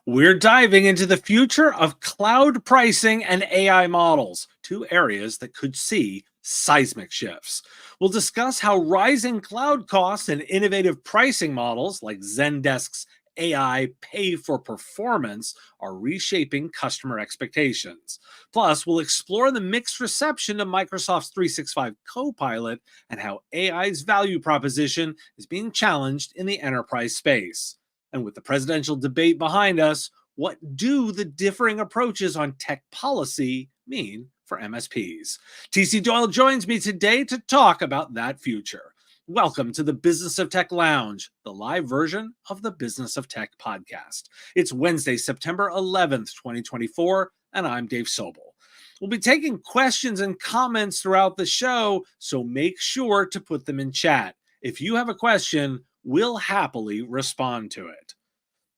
We're diving into the future of cloud pricing and AI models, two areas that could see seismic shifts. We'll discuss how rising cloud costs and innovative pricing models like Zendesk's AI pay for performance are reshaping customer expectations. Plus, we'll explore the mixed reception to Microsoft's 365 Copilot and how AI's value proposition is being challenged in the enterprise space. And with the presidential debate behind us, what do the differing approaches on tech policy mean for MSPs? TC Doyle joins me today to talk about that future. Welcome to the Business of Tech Lounge, the live version of the Business of Tech podcast. It's Wednesday, September 11th, 2024, and I'm Dave Sobel. We'll be taking questions and comments throughout the show, so make sure to put them in chat. If you have a question, we'll happily respond to it.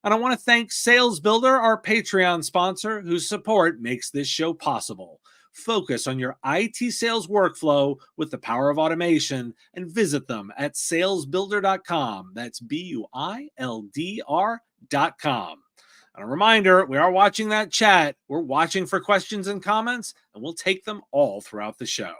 And I want to thank Sales Builder, our Patreon sponsor, whose support makes this show possible. Focus on your IT sales workflow with the power of automation and visit them at salesbuilder.com. That's BUILDR.com. And a reminder, we are watching that chat. We're watching for questions and comments, and we'll take them all throughout the show.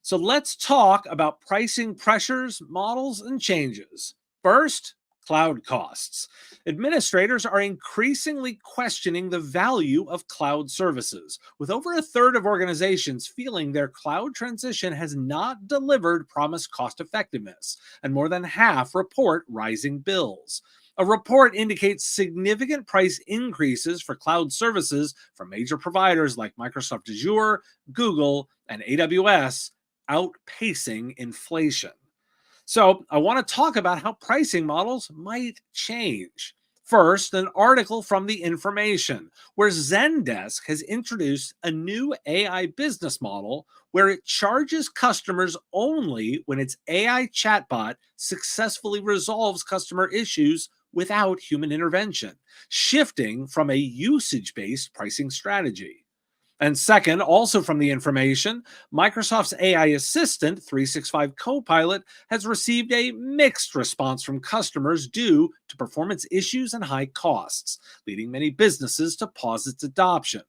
So let's talk about pricing pressures, models, and changes. First, cloud costs. Administrators are increasingly questioning the value of cloud services, with over a third of organizations feeling their cloud transition has not delivered promised cost effectiveness, and more than half report rising bills. A report indicates significant price increases for cloud services from major providers like Microsoft Azure, Google, and AWS, outpacing inflation. So I want to talk about how pricing models might change. First, an article from The Information, where Zendesk has introduced a new AI business model where it charges customers only when its AI chatbot successfully resolves customer issues without human intervention, shifting from a usage-based pricing strategy. And second, also from The Information, Microsoft's AI assistant, 365 Copilot, has received a mixed response from customers due to performance issues and high costs, leading many businesses to pause its adoption.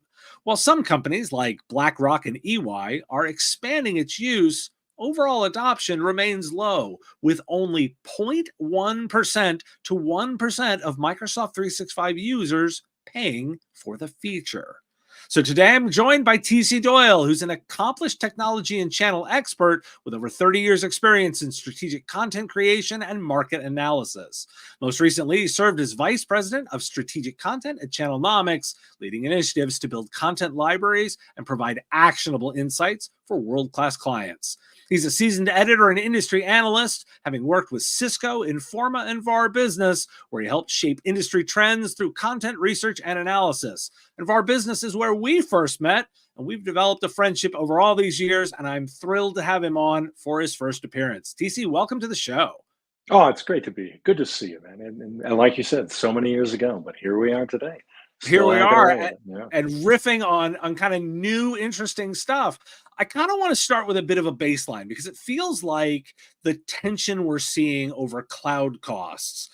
While some companies like BlackRock and EY are expanding its use, overall adoption remains low, with only 0.1% to 1% of Microsoft 365 users paying for the feature. So today I'm joined by TC Doyle, who's an accomplished technology and channel expert with over 30 years experience in strategic content creation and market analysis. Most recently, he served as Vice President of Strategic Content at Channelnomics, leading initiatives to build content libraries and provide actionable insights for world-class clients. He's a seasoned editor and industry analyst, having worked with Cisco, Informa, and VAR Business, where he helped shape industry trends through content research and analysis. And VAR Business is where we first met, and we've developed a friendship over all these years, and I'm thrilled to have him on for his first appearance. TC, welcome to the show. Oh, it's great to be. Good to see you, man. And like you said, so many years ago, but here we are today. Here Still we hacking are away at it. Yeah. and riffing on kind of new, interesting stuff. I kind of want to start with a bit of a baseline because it feels like the tension we're seeing over cloud costs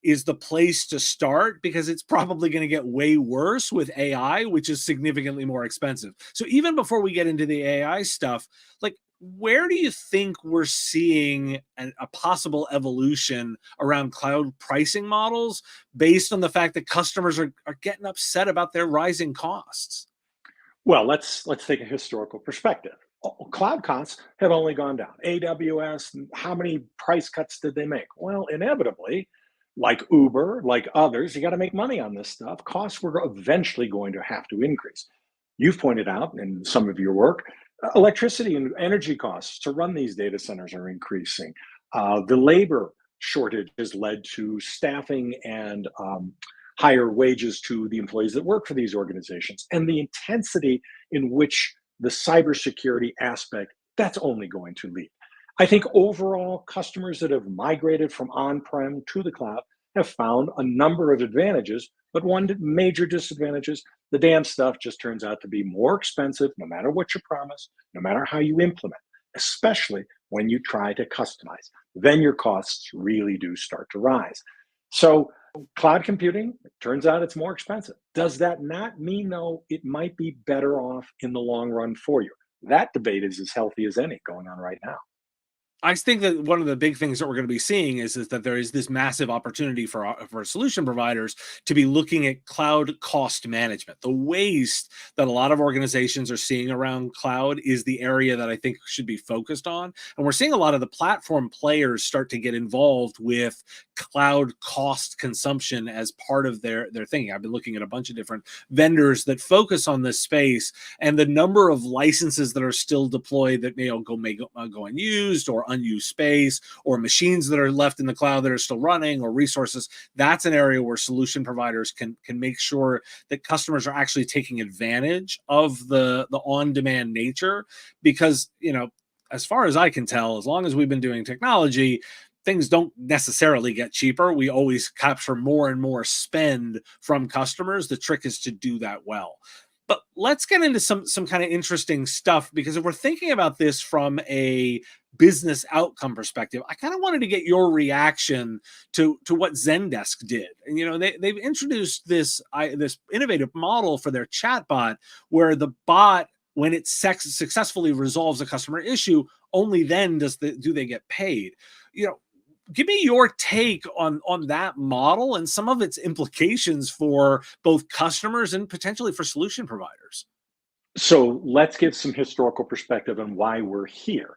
is the place to start because it's probably going to get way worse with AI, which is significantly more expensive. So even before we get into the AI stuff, like, where do you think we're seeing a possible evolution around cloud pricing models based on the fact that customers are getting upset about their rising costs? Well, let's take a historical perspective. Cloud costs have only gone down. AWS, how many price cuts did they make? Well, inevitably, like Uber, like others, you got to make money on this stuff. Costs were eventually going to have to increase. You've pointed out in some of your work, electricity and energy costs to run these data centers are increasing. The labor shortage has led to staffing and higher wages to the employees that work for these organizations. And the intensity in which the cybersecurity aspect, that's only going to lead. I think overall, customers that have migrated from on-prem to the cloud have found a number of advantages, but one major disadvantage is the damn stuff just turns out to be more expensive, no matter what you promise, no matter how you implement, especially when you try to customize. Then your costs really do start to rise. So Cloud computing, it turns out it's more expensive. Does that not mean, though, it might be better off in the long run for you? That debate is as healthy as any going on right now. I think that one of the big things that we're going to be seeing is that there is this massive opportunity for solution providers to be looking at cloud cost management. The waste that a lot of organizations are seeing around cloud is the area that I think should be focused on. And we're seeing a lot of the platform players start to get involved with cloud cost consumption as part of their thinking. I've been looking at a bunch of different vendors that focus on this space, and the number of licenses that are still deployed that may go unused, or unused space, or machines that are left in the cloud that are still running, or resources. That's an area where solution providers can make sure that customers are actually taking advantage of the on-demand nature, because as far as I can tell, as long as we've been doing technology, things don't necessarily get cheaper. We always capture more and more spend from customers. The trick is to do that well. But let's get into some kind of interesting stuff, because if we're thinking about this from a business outcome perspective, I kind of wanted to get your reaction to what Zendesk did. And they've introduced this innovative model for their chatbot, where the bot, when it successfully resolves a customer issue, only then do they get paid. Give me your take on that model and some of its implications for both customers and potentially for solution providers. So let's give some historical perspective on why we're here,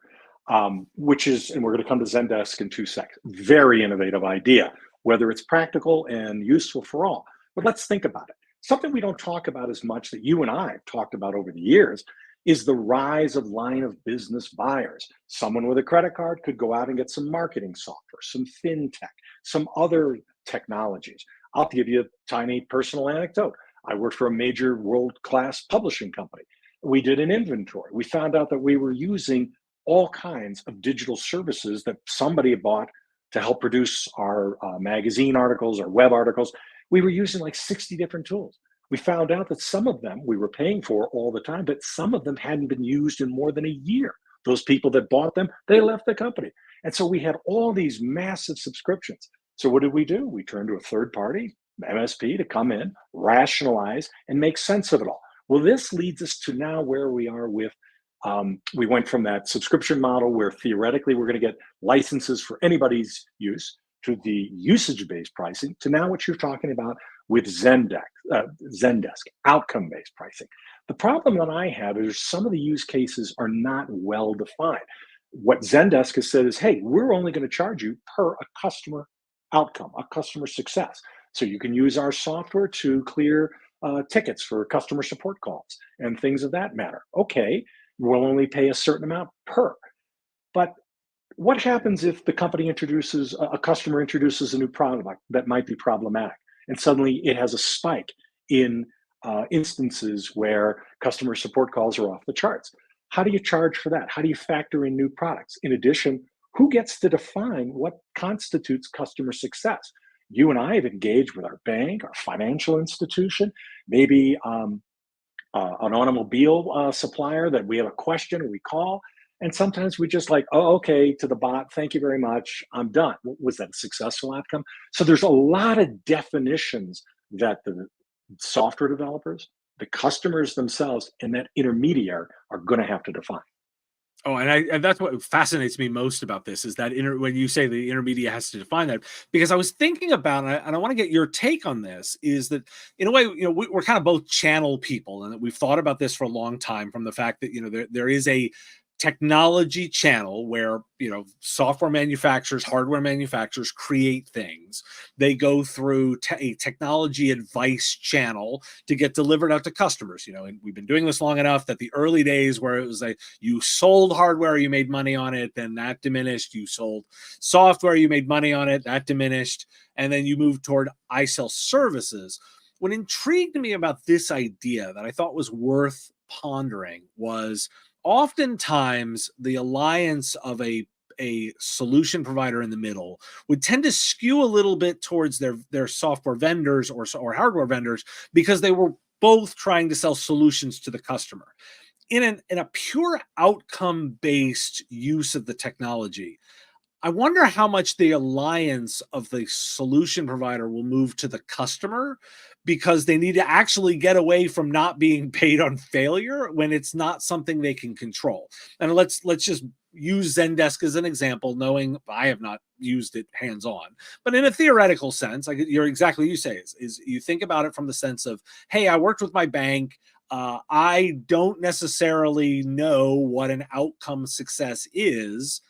which is, and we're going to come to Zendesk in 2 seconds. Very innovative idea, whether it's practical and useful for all. But let's think about it. Something we don't talk about as much that you and I have talked about over the years is the rise of line of business buyers. Someone with a credit card could go out and get some marketing software, some fintech, some other technologies. I'll give you a tiny personal anecdote. I worked for a major world-class publishing company. We did an inventory. We found out that we were using all kinds of digital services that somebody had bought to help produce our magazine articles or web articles. We were using like 60 different tools. We found out that some of them we were paying for all the time, but some of them hadn't been used in more than a year. Those people that bought them, they left the company. And so we had all these massive subscriptions. So what did? We turned to a third party, MSP, to come in, rationalize, and make sense of it all. Well, this leads us to now where we are with, we went from that subscription model where theoretically we're going to get licenses for anybody's use, to the usage-based pricing, to now what you're talking about with Zendesk, outcome-based pricing. The problem that I have is some of the use cases are not well defined. What Zendesk has said is, hey, we're only going to charge you per a customer outcome, a customer success. So you can use our software to clear tickets for customer support calls and things of that matter. Okay, we'll only pay a certain amount per. But what happens if the company introduces, a customer introduces a new product that might be problematic, and suddenly it has a spike in instances where customer support calls are off the charts? How do you charge for that? How do you factor in new products? In addition, who gets to define what constitutes customer success? You and I have engaged with our bank, our financial institution, maybe an automobile supplier that we have a question and we call. And sometimes we just like, oh, okay, to the bot, thank you very much, I'm done. Was that a successful outcome? So there's a lot of definitions that the software developers, the customers themselves, and that intermediary are going to have to define. Oh, and that's what fascinates me most about this is that when you say the intermediate has to define that, because I was thinking about it, and I want to get your take on this, is that in a way, we're kind of both channel people, and that we've thought about this for a long time, from the fact that there is a technology channel where software manufacturers, hardware manufacturers create things. They go through a technology advice channel to get delivered out to customers. And we've been doing this long enough that the early days where it was like you sold hardware, you made money on it, then that diminished. You sold software, you made money on it, that diminished, and then you moved toward I sell services. What intrigued me about this idea that I thought was worth pondering was, oftentimes the alliance of a solution provider in the middle would tend to skew a little bit towards their software vendors or hardware vendors, because they were both trying to sell solutions to the customer. In a pure outcome based use of the technology, I wonder how much the alliance of the solution provider will move to the customer, because they need to actually get away from not being paid on failure when it's not something they can control. And let's just use Zendesk as an example, knowing I have not used it hands on, but in a theoretical sense, like you're exactly you say is you think about it from the sense of, hey, I worked with my bank. I don't necessarily know what an outcome success is.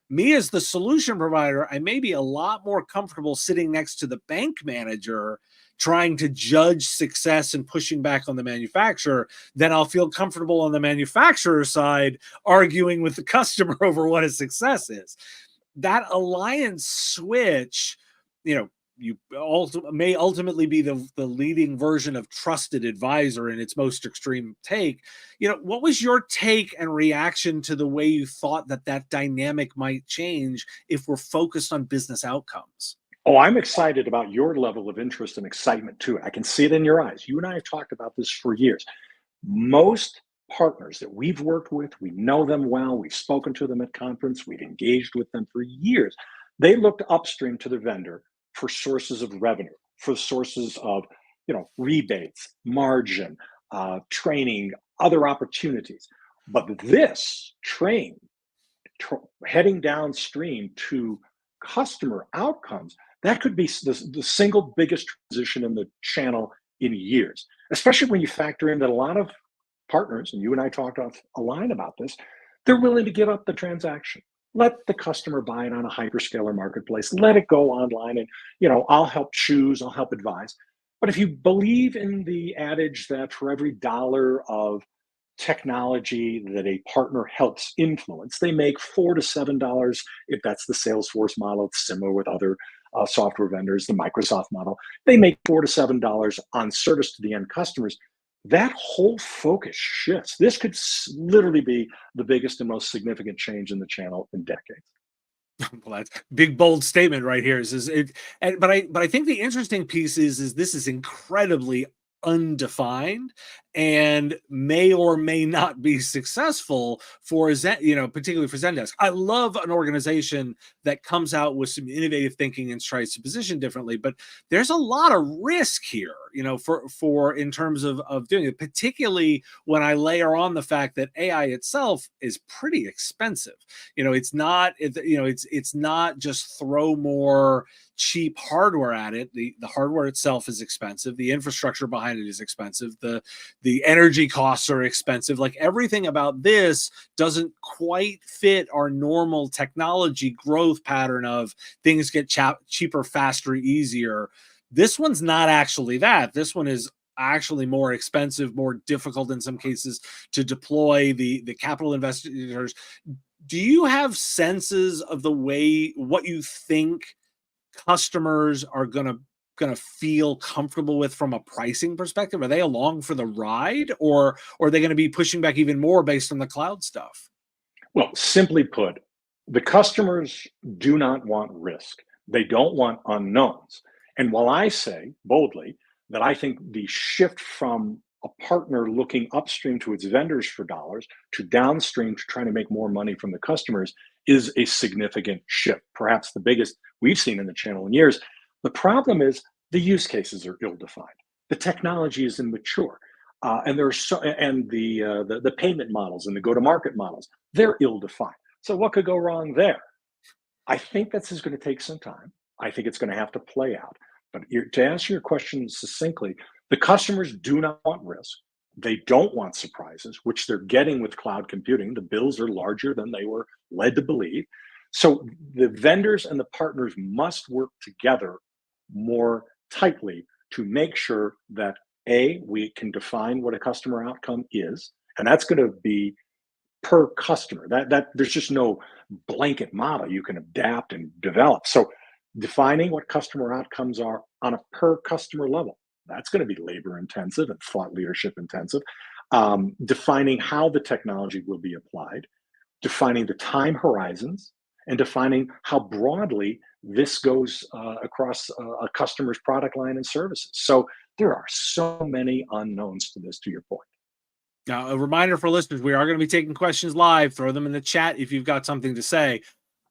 Me as the solution provider, I may be a lot more comfortable sitting next to the bank manager trying to judge success and pushing back on the manufacturer than I'll feel comfortable on the manufacturer side arguing with the customer over what a success is. That alliance switch, you know, you also may ultimately be the leading version of trusted advisor in its most extreme take. What was your take and reaction to the way you thought that dynamic might change if we're focused on business outcomes? Oh, I'm excited about your level of interest and excitement too. I can see it in your eyes. You and I have talked about this for years. Most partners that we've worked with, we know them well, we've spoken to them at conference, we've engaged with them for years. They looked upstream to the vendor for sources of revenue, for sources of, rebates, margin, training, other opportunities. But this train heading downstream to customer outcomes, that could be the single biggest transition in the channel in years, especially when you factor in that a lot of partners, and you and I talked off a line about this, they're willing to give up the transaction. Let the customer buy it on a hyperscaler marketplace. Let it go online, and I'll help choose, I'll help advise. But if you believe in the adage that for every dollar of technology that a partner helps influence, they make $4 to $7. If that's the Salesforce model, it's similar with other software vendors, the Microsoft model. They make $4 to $7 on service to the end customers. That whole focus shifts. This could literally be the biggest and most significant change in the channel in decades. Well, that's big, bold statement right here. Is it? But I think the interesting piece is this is incredibly undefined and may or may not be successful for particularly for Zendesk. I love an organization that comes out with some innovative thinking and tries to position differently, but there's a lot of risk here, for in terms of doing it, particularly when I layer on the fact that AI itself is pretty expensive. It's not just throw more cheap hardware at it. The hardware itself is expensive. The infrastructure behind it is expensive. The energy costs are expensive. Like, everything about this doesn't quite fit our normal technology growth pattern of things get cheaper, faster, easier. This one's not actually that. This one is actually more expensive, more difficult in some cases to deploy. The capital investors. Do you have senses of what you think customers are going to feel comfortable with from a pricing perspective? Are they along for the ride, or are they going to be pushing back even more based on the cloud stuff? Well, simply put, the customers do not want risk. They don't want unknowns. And while I say boldly that I think the shift from a partner looking upstream to its vendors for dollars to downstream to trying to make more money from the customers is a significant shift, perhaps the biggest we've seen in the channel in years. The problem is the use cases are ill-defined. The technology is immature. And the payment models and the go-to-market models, they're ill-defined. So what could go wrong there? I think this is going to take some time. I think it's going to have to play out. But to answer your question succinctly, the customers do not want risk. They don't want surprises, which they're getting with cloud computing. The bills are larger than they were led to believe. So the vendors and the partners must work together more tightly to make sure that we can define what a customer outcome is, and that's going to be per customer. That there's just no blanket model you can adapt and develop. So defining what customer outcomes are on a per customer level, that's going to be labor intensive and thought leadership intensive. Defining how the technology will be applied, defining the time horizons, and defining how broadly this goes across a customer's product line and services. So there are so many unknowns to this, to your point. Now, a reminder for listeners, we are going to be taking questions live. Throw them in the chat if you've got something to say.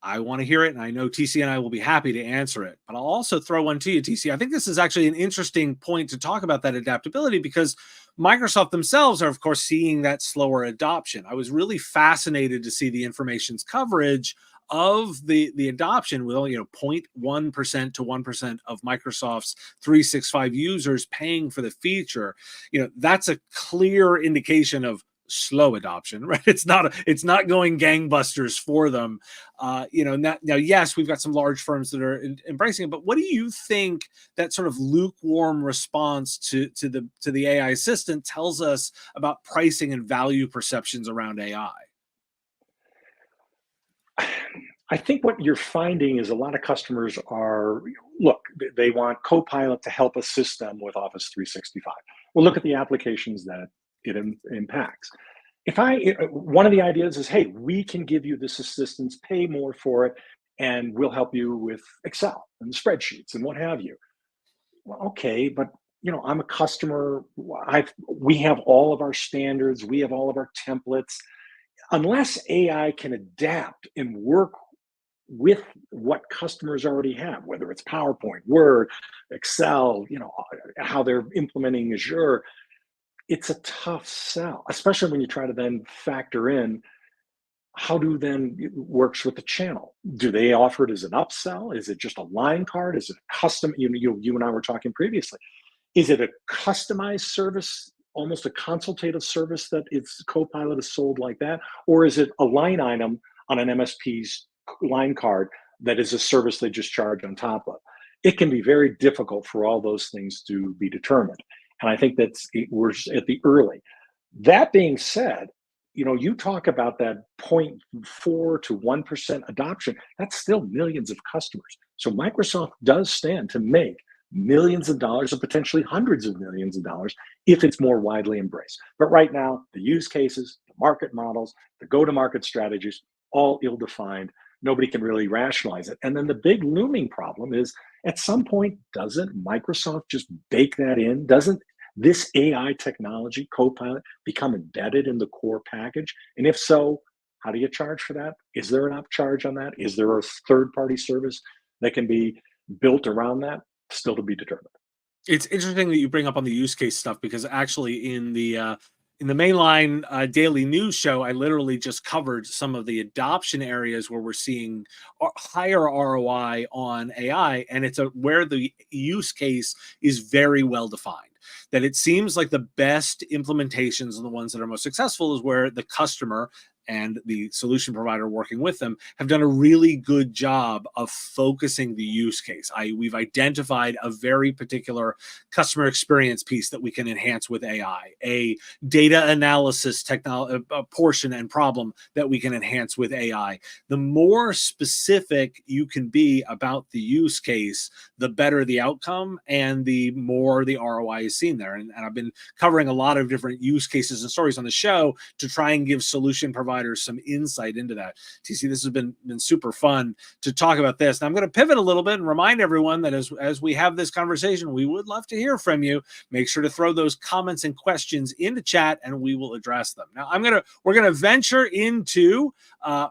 I want to hear it, and I know TC and I will be happy to answer it. But I'll also throw one to you, TC. I think this is actually an interesting point to talk about that adaptability, because Microsoft themselves are, of course, seeing that slower adoption. I was really fascinated to see the information's coverage of the adoption, with only 0.1% to 1% of Microsoft's 365 users paying for the feature. That's a clear indication of slow adoption, right? It's not going gangbusters for them. Now, yes, we've got some large firms that are embracing it, but what do you think that sort of lukewarm response to the AI assistant tells us about pricing and value perceptions around AI? I think what you're finding is a lot of customers look, they want Copilot to help assist them with Office 365. Well, look at the applications that it impacts. One of the ideas is, hey, we can give you this assistance, pay more for it, and we'll help you with Excel and spreadsheets and what have you. Well, okay, but I'm a customer. We have all of our standards. We have all of our templates. Unless AI can adapt and work with what customers already have, whether it's PowerPoint, Word, Excel, how they're implementing Azure, it's a tough sell, especially when you try to then factor in how it works with the channel. Do they offer it as an upsell? Is it just a line card? Is it custom? You and I were talking previously. Is it a customized service, almost a consultative service that its Copilot is sold like that? Or is it a line item on an MSP's line card that is a service they just charge on top of? It can be very difficult for all those things to be determined. And I think we're at the early. That being said, you talk about that 0.4 to 1% adoption, that's still millions of customers. So Microsoft does stand to make millions of dollars, or potentially hundreds of millions of dollars, if it's more widely embraced. But right now, the use cases, the market models, the go-to-market strategies, all ill-defined. Nobody can really rationalize it. And then the big looming problem is, at some point, doesn't Microsoft just bake that in? Doesn't this AI technology, Copilot, become embedded in the core package? And if so, how do you charge for that? Is there an upcharge on that? Is there a third-party service that can be built around that? Still to be determined. It's interesting that you bring up on the use case stuff, because actually in the mainline daily news show, I literally just covered some of the adoption areas where we're seeing higher ROI on AI, and it's where the use case is very well defined. That it seems like the best implementations and the ones that are most successful is where the customer and the solution provider working with them have done a really good job of focusing the use case. We've identified a very particular customer experience piece that we can enhance with AI, a data analysis portion and problem that we can enhance with AI. The more specific you can be about the use case, the better the outcome and the more the ROI is seen there. And I've been covering a lot of different use cases and stories on the show to try and give solution providers some insight into that. TC, this has been super fun to talk about this. Now I'm going to pivot a little bit and remind everyone that as we have this conversation, we would love to hear from you. Make sure to throw those comments and questions into chat and we will address them. Now we're going to venture into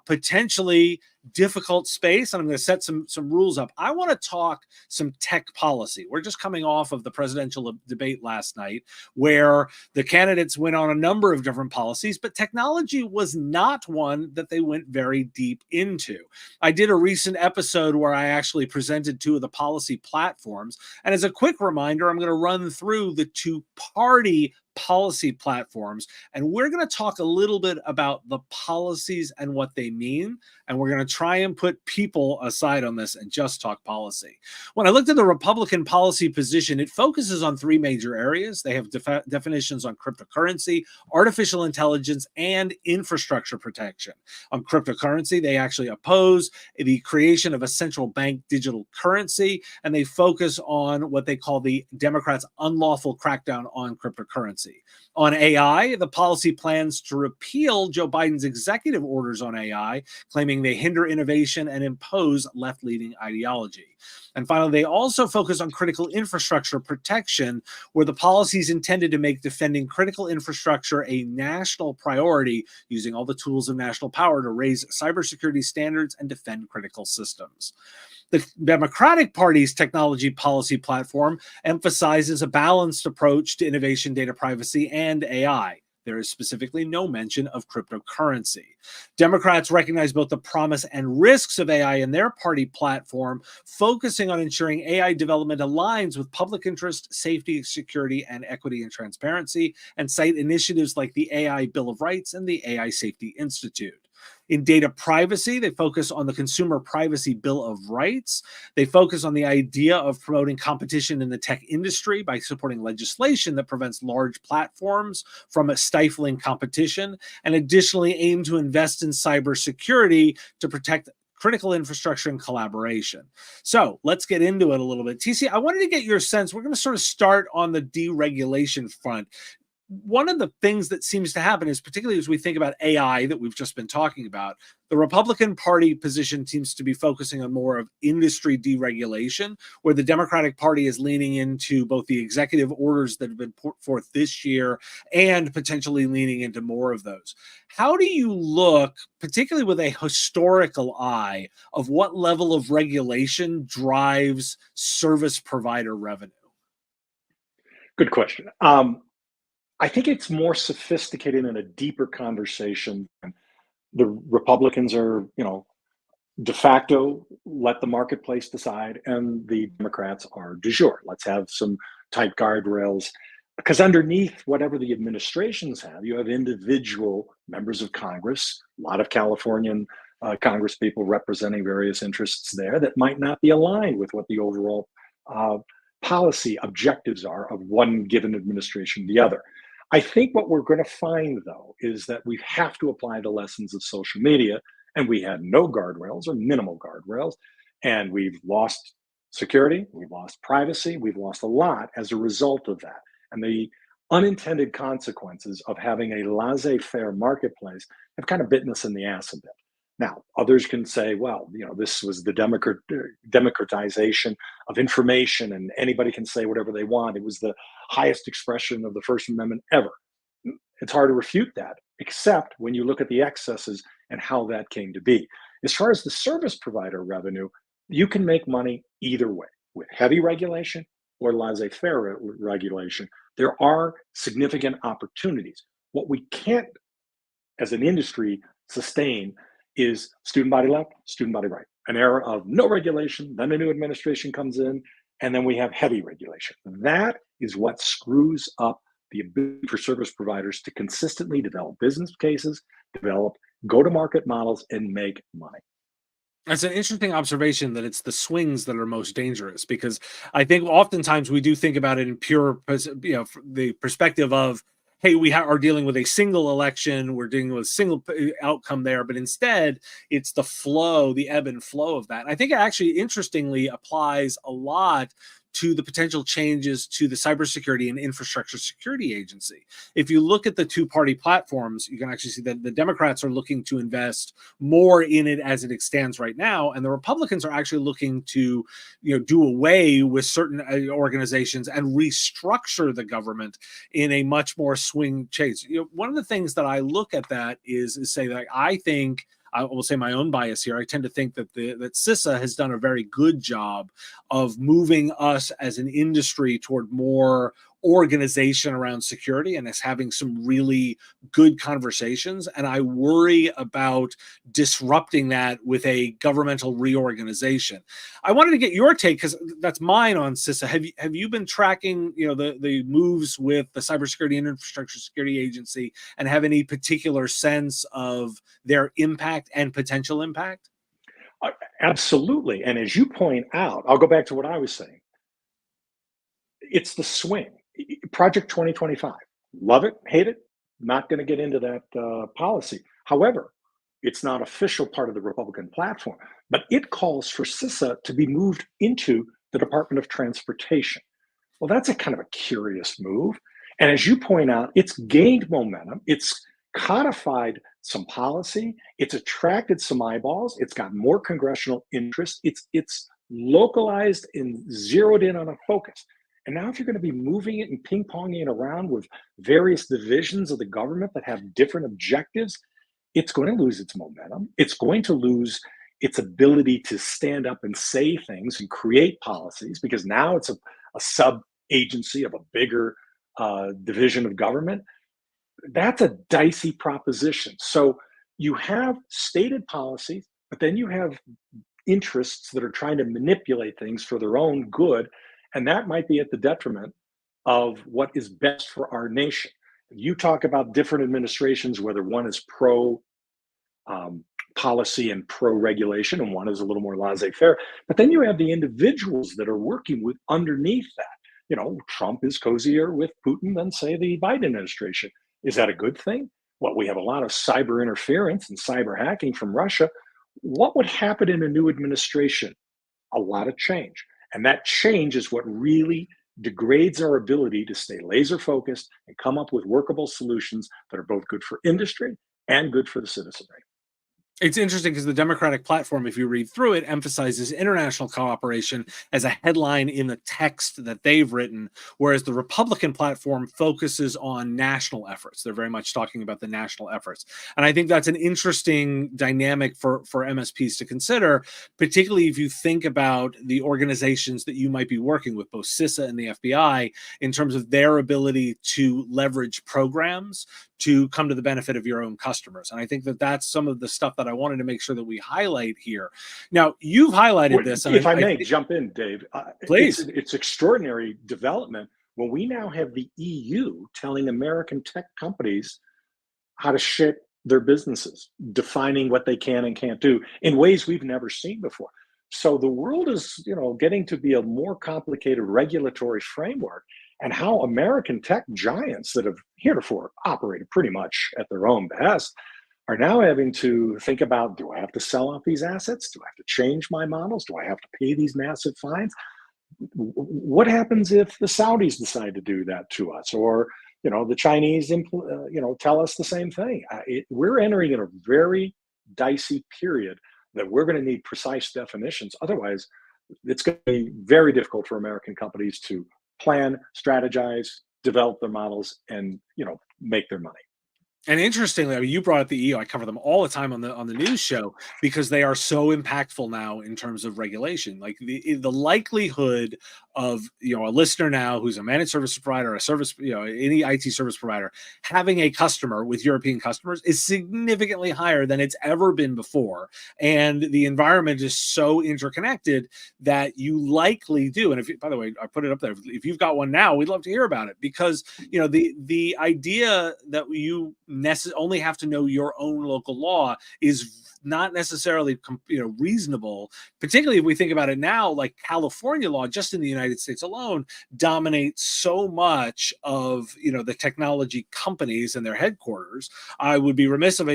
potentially difficult space, and I'm going to set some rules up. I want to talk some tech policy. We're just coming off of the presidential debate last night, where the candidates went on a number of different policies, but technology was not one that they went very deep into. I did a recent episode where I actually presented two of the policy platforms, and as a quick reminder, I'm going to run through the two-party policy platforms, and we're going to talk a little bit about the policies and what they mean, and we're going to try and put people aside on this and just talk policy. When I looked at the Republican policy position, it focuses on three major areas. They have definitions on cryptocurrency, artificial intelligence, and infrastructure protection. On cryptocurrency, they actually oppose the creation of a central bank digital currency, and they focus on what they call the Democrats' unlawful crackdown on cryptocurrency. transparency. On AI, the policy plans to repeal Joe Biden's executive orders on AI, claiming they hinder innovation and impose left-leaning ideology. And finally, they also focus on critical infrastructure protection, where the policy is intended to make defending critical infrastructure a national priority, using all the tools of national power to raise cybersecurity standards and defend critical systems. The Democratic Party's technology policy platform emphasizes a balanced approach to innovation, data privacy, and AI. There is specifically no mention of cryptocurrency. Democrats recognize both the promise and risks of AI in their party platform, focusing on ensuring AI development aligns with public interest, safety, security, and equity and transparency, and cite initiatives like the AI Bill of Rights and the AI Safety Institute. In data privacy, they focus on the Consumer Privacy Bill of Rights. They focus on the idea of promoting competition in the tech industry by supporting legislation that prevents large platforms from stifling competition, and additionally aim to invest in cybersecurity to protect critical infrastructure and collaboration. So let's get into it a little bit. TC, I wanted to get your sense. We're going to sort of start on the deregulation front. One of the things that seems to happen is, particularly as we think about AI that we've just been talking about, the Republican Party position seems to be focusing on more of industry deregulation, where the Democratic Party is leaning into both the executive orders that have been put forth this year and potentially leaning into more of those. How do you look, particularly with a historical eye, of what level of regulation drives service provider revenue? Good question. I think it's more sophisticated and a deeper conversation. The Republicans are, de facto let the marketplace decide, and the Democrats are du jour. Let's have some tight guardrails. Because underneath whatever the administrations have, you have individual members of Congress, a lot of Californian Congress people representing various interests there that might not be aligned with what the overall policy objectives are of one given administration to the other. I think what we're going to find, though, is that we have to apply the lessons of social media, and we had no guardrails or minimal guardrails, and we've lost security, we've lost privacy, we've lost a lot as a result of that. And the unintended consequences of having a laissez-faire marketplace have kind of bitten us in the ass a bit. Now, others can say, well, this was the democratization of information, and anybody can say whatever they want. It was the highest expression of the First Amendment ever. It's hard to refute that, except when you look at the excesses and how that came to be. As far as the service provider revenue, you can make money either way, with heavy regulation or laissez-faire regulation. There are significant opportunities. What we can't, as an industry, sustain is student body left, student body right. An era of no regulation, then a new administration comes in, and then we have heavy regulation. That is what screws up the ability for service providers to consistently develop business cases, develop go-to-market models, and make money. That's an interesting observation that it's the swings that are most dangerous, because I think oftentimes we do think about it in pure, the perspective of, hey, we are dealing with a single election, we're dealing with a single outcome there, but instead it's the flow, the ebb and flow of that. And I think it actually interestingly applies a lot to the potential changes to the Cybersecurity and Infrastructure Security Agency. If you look at the two-party platforms, you can actually see that the Democrats are looking to invest more in it as it stands right now, and the Republicans are actually looking to, do away with certain organizations and restructure the government in a much more swing change. One of the things that I look at that is say that I think, I will say my own bias here, I tend to think that that CISA has done a very good job of moving us as an industry toward more organization around security and us having some really good conversations. And I worry about disrupting that with a governmental reorganization. I wanted to get your take, because that's mine on CISA. Have you been tracking, the moves with the Cybersecurity and Infrastructure Security Agency, and have any particular sense of their impact and potential impact? Absolutely. And as you point out, I'll go back to what I was saying. It's the swing. Project 2025. Love it, hate it, not going to get into that policy. However, it's not official part of the Republican platform, but it calls for CISA to be moved into the Department of Transportation. Well, that's a kind of a curious move. And as you point out, it's gained momentum. It's codified some policy. It's attracted some eyeballs. It's got more congressional interest. It's localized and zeroed in on a focus. And now, if you're going to be moving it and ping ponging it around with various divisions of the government that have different objectives, it's going to lose its momentum. It's going to lose its ability to stand up and say things and create policies because now it's a sub agency of a bigger division of government. That's a dicey proposition. So you have stated policies, but then you have interests that are trying to manipulate things for their own good. And that might be at the detriment of what is best for our nation. You talk about different administrations, whether one is pro policy and pro regulation and one is a little more laissez faire. But then you have the individuals that are working with underneath that. You know, Trump is cozier with Putin than, say, the Biden administration. Is that a good thing? Well, we have a lot of cyber interference and cyber hacking from Russia. What would happen in a new administration? A lot of change. And that change is what really degrades our ability to stay laser focused and come up with workable solutions that are both good for industry and good for the citizenry. It's interesting because the Democratic platform, if you read through it, emphasizes international cooperation as a headline in the text that they've written, whereas the Republican platform focuses on national efforts. They're very much talking about the national efforts. And I think that's an interesting dynamic for MSPs to consider, particularly if you think about the organizations that you might be working with, both CISA and the FBI, in terms of their ability to leverage programs to come to the benefit of your own customers. And I think that that's some of the stuff that I wanted to make sure that we highlight here. Now, you've highlighted this. If I may jump in, Dave, please. It's extraordinary development when we now have the EU telling American tech companies how to shape their businesses, defining what they can and can't do in ways we've never seen before. So the world is, getting to be a more complicated regulatory framework, and how American tech giants that have heretofore operated pretty much at their own behest are now having to think about, do I have to sell off these assets? Do I have to change my models? Do I have to pay these massive fines? What happens if the Saudis decide to do that to us, or the Chinese tell us the same thing? We're entering in a very dicey period that we're going to need precise definitions. Otherwise, it's going to be very difficult for American companies to plan, strategize, develop their models, and make their money. And interestingly, I mean, you brought up the EU. I cover them all the time on the news show because they are so impactful now in terms of regulation. Like the likelihood of a listener now who's a managed service provider, a service, any IT service provider, having a customer with European customers is significantly higher than it's ever been before. And the environment is so interconnected that you likely do. And if by the way, I put it up there. If you've got one now, we'd love to hear about it because the idea that you only have to know your own local law is not necessarily reasonable, particularly if we think about it now. Like California law, just in the United States alone, dominates so much of the technology companies and their headquarters. I would be remiss if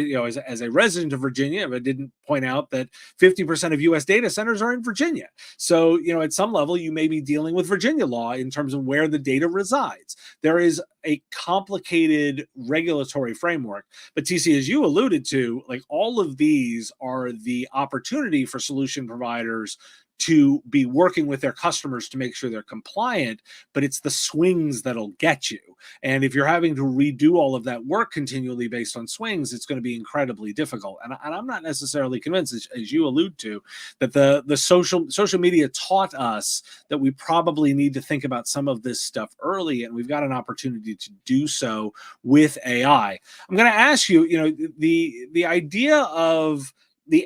as a resident of Virginia if I didn't point out that 50% of U.S. data centers are in Virginia. So at some level you may be dealing with Virginia law in terms of where the data resides. There is a complicated regulatory framework, but TC, as you alluded to, like all of these are the opportunity for solution providers to be working with their customers to make sure they're compliant, but it's the swings that'll get you. And if you're having to redo all of that work continually based on swings, it's going to be incredibly difficult. And I'm not necessarily convinced, as you allude to, that the social media taught us that we probably need to think about some of this stuff early, and we've got an opportunity to do so with AI. I'm going to ask you, the idea of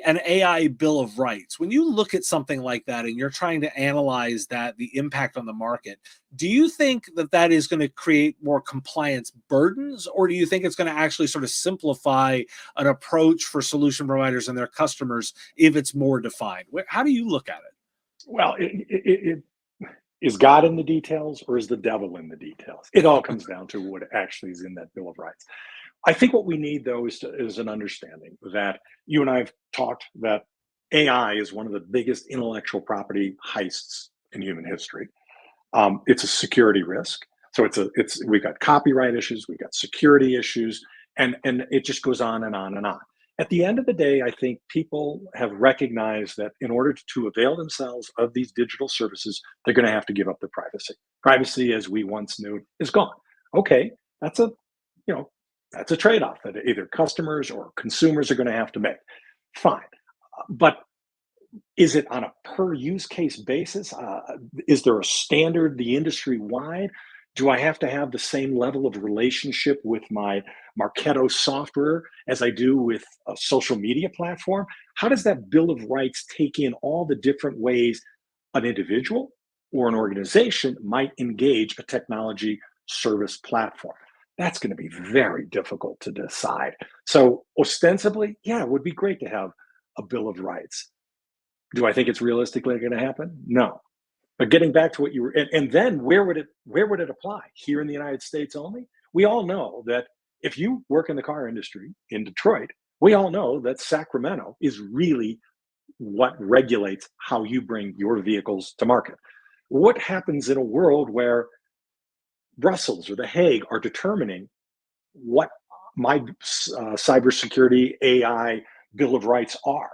an AI Bill of Rights. When you look at something like that and you're trying to analyze the impact on the market, do you think that is going to create more compliance burdens, or do you think it's going to actually sort of simplify an approach for solution providers and their customers if it's more defined? How do you look at it? Well, is God in the details or is the devil in the details? It all comes down to what actually is in that Bill of Rights. I think what we need, though, is an understanding that you and I have talked that AI is one of the biggest intellectual property heists in human history. It's a security risk. So we've got copyright issues, we've got security issues, and it just goes on and on and on. At the end of the day, I think people have recognized that in order to avail themselves of these digital services, they're going to have to give up their privacy. Privacy, as we once knew, is gone. Okay, that's a you know that's a trade-off that either customers or consumers are going to have to make. Fine, but is it on a per use case basis? Is there a standard the industry wide? Do I have to have the same level of relationship with my Marketo software as I do with a social media platform? How does that Bill of Rights take in all the different ways an individual or an organization might engage a technology service platform? That's going to be very difficult to decide. So, ostensibly, yeah, it would be great to have a Bill of Rights. Do I think it's realistically going to happen? No. But getting back to what you were, and then where would it apply? Here in the United States only? We all know that if you work in the car industry in Detroit, we all know that Sacramento is really what regulates how you bring your vehicles to market. What happens in a world where Brussels or The Hague are determining what my cybersecurity AI Bill of Rights are?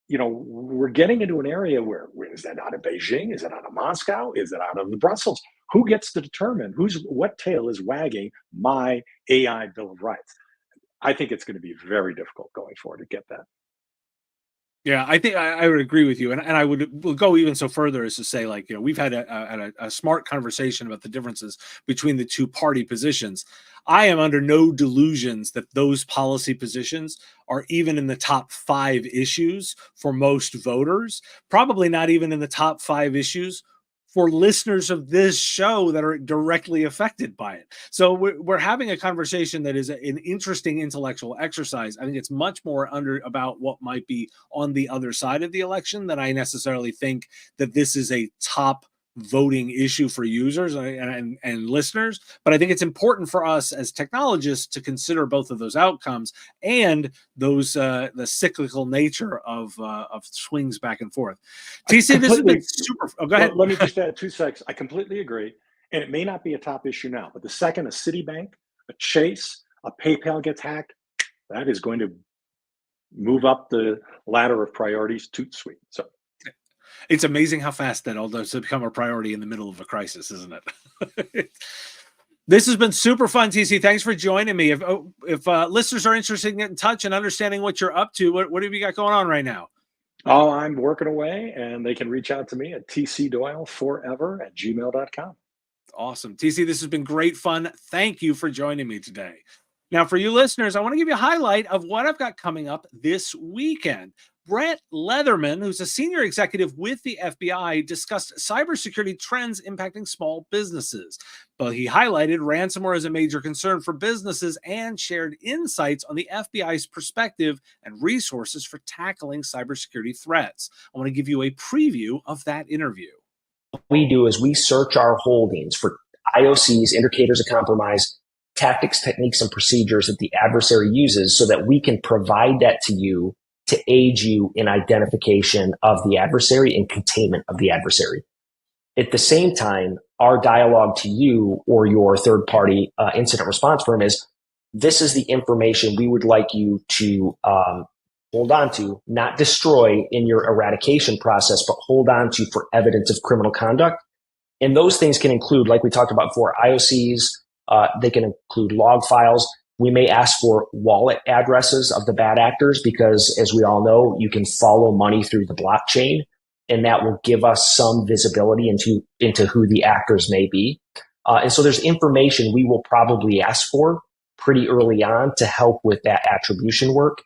We're getting into an area where is that out of Beijing? Is it out of Moscow? Is it out of Brussels? Who gets to determine what tail is wagging my AI Bill of Rights? I think it's going to be very difficult going forward to get that. Yeah, I think I would agree with you, and I will go even so further as to say, like, we've had a smart conversation about the differences between the two party positions. I am under no delusions that those policy positions are even in the top 5 issues for most voters. Probably not even in the top 5 issues for listeners of this show that are directly affected by it. So we're having a conversation that is an interesting intellectual exercise. I think it's much more about what might be on the other side of the election than I necessarily think that this is a top voting issue for users and listeners. But I think it's important for us as technologists to consider both of those outcomes and those the cyclical nature of swings back and forth. TC, this has been super. Oh, go ahead. Let me just add 2 seconds. I completely agree. And it may not be a top issue now, but the second a Citibank, a Chase, a PayPal gets hacked, that is going to move up the ladder of priorities toot sweet. So it's amazing how fast that all does become a priority in the middle of a crisis, isn't it? This has been super fun, TC. Thanks for joining me. If listeners are interested in getting in touch and understanding what you're up to, what have you got going on right now? Oh, I'm working away, and they can reach out to me at tcdoyle4ever@gmail.com. Awesome. TC, this has been great fun. Thank you for joining me today. Now, for you listeners, I want to give you a highlight of what I've got coming up this weekend. Brett Leatherman, who's a senior executive with the FBI, discussed cybersecurity trends impacting small businesses. But he highlighted ransomware as a major concern for businesses and shared insights on the FBI's perspective and resources for tackling cybersecurity threats. I want to give you a preview of that interview. What we do is we search our holdings for IOCs, indicators of compromise, tactics, techniques, and procedures that the adversary uses so that we can provide that to you to aid you in identification of the adversary and containment of the adversary. At the same time, our dialogue to you or your third-party incident response firm is, this is the information we would like you to hold on to, not destroy in your eradication process, but hold on to for evidence of criminal conduct. And those things can include, like we talked about before, IOCs. They can include log files. We may ask for wallet addresses of the bad actors because, as we all know, you can follow money through the blockchain, and that will give us some visibility into who the actors may be. And so there's information we will probably ask for pretty early on to help with that attribution work.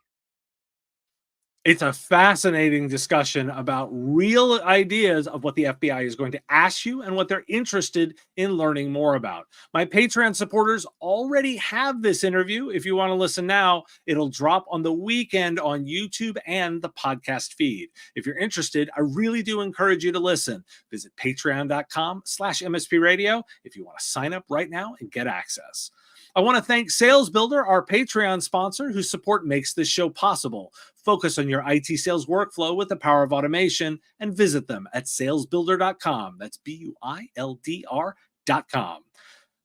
It's a fascinating discussion about real ideas of what the FBI is going to ask you and what they're interested in learning more about. My Patreon supporters already have this interview. If you want to listen now, it'll drop on the weekend on YouTube and the podcast feed. If you're interested, I really do encourage you to listen. Visit patreon.com/MSP Radio if you want to sign up right now and get access. I want to thank Sales Builder, our Patreon sponsor, whose support makes this show possible. Focus on your IT sales workflow with the power of automation and visit them at salesbuilder.com. That's BUILDR.com.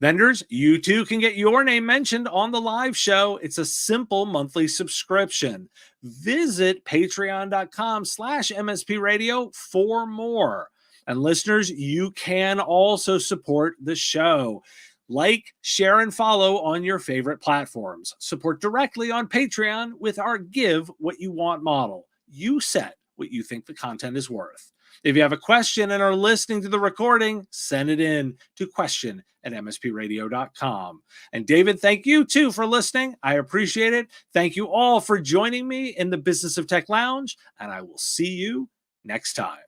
Vendors, you too can get your name mentioned on the live show. It's a simple monthly subscription. Visit patreon.com/MSP Radio for more. And listeners, you can also support the show. Like, share, and follow on your favorite platforms. Support directly on Patreon with our Give What You Want model. You set what you think the content is worth. If you have a question and are listening to the recording, send it in to question@mspradio.com. And David, thank you too for listening. I appreciate it. Thank you all for joining me in the Business of Tech Lounge, and I will see you next time.